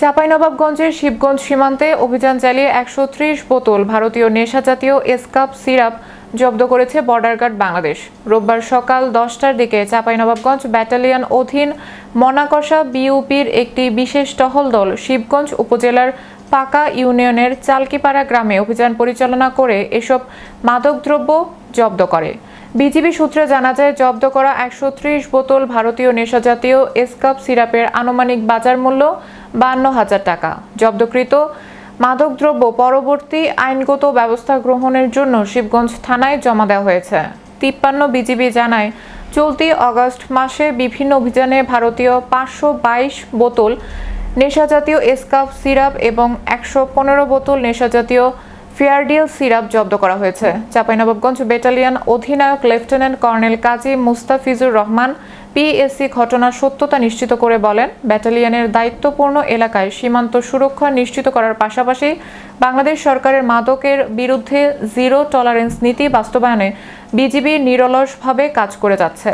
চাঁপাইনবাবগঞ্জের শিবগঞ্জ সীমান্তে অভিযান চালিয়ে ১৩০ বোতল ভারতীয় নেশাজাতীয় এসকাপ সিরাপ জব্দ করেছে বর্ডার গার্ড বাংলাদেশ। রোববার সকাল ১০টার দিকে চাঁপাইনবাবগঞ্জ ব্যাটালিয়ন অধীন মনাকষা বিউপির একটি বিশেষ টহল দল শিবগঞ্জ উপজেলার পাকা ইউনিয়নের চালকিপাড়া গ্রামে অভিযান পরিচালনা করে এসব মাদকদ্রব্য জব্দ করে। বিজিবি সূত্রে জানা যায়, জব্দ করা ১৩০ বোতল ভারতীয় নেশাজাতীয় এসকাপ সিরাপের আনুমানিক বাজার মূল্য ৫২,০০০ টাকা। জব্দকৃত মাদকদ্রব্য পরবর্তী আইনগত ব্যবস্থা গ্রহণের জন্য শিবগঞ্জ থানায় জমা দেওয়া হয়েছে। ৫৩ বিজিবি জানায়, চলতি আগস্ট মাসে বিভিন্ন অভিযানে ভারতীয় ৫২২ বোতল নেশাজাতীয় এসকাপ সিরাপ এবং ১১৫ বোতল নেশাজাতীয় ফেয়ারডিল সিরাপ জব্দ করা হয়েছে। চাঁপাইনবাবগঞ্জ ব্যাটালিয়ন অধিনায়ক লেফটেন্যান্ট কর্নেল কাজী মুস্তাফিজুর রহমান পিএসসি ঘটনার সত্যতা নিশ্চিত করে বলেন, ব্যাটালিয়নের দায়িত্বপূর্ণ এলাকায় সীমান্ত সুরক্ষা নিশ্চিত করার পাশাপাশি বাংলাদেশ সরকারের মাদকের বিরুদ্ধে জিরো টলারেন্স নীতি বাস্তবায়নে বিজিবি নিরলসভাবে কাজ করে যাচ্ছে।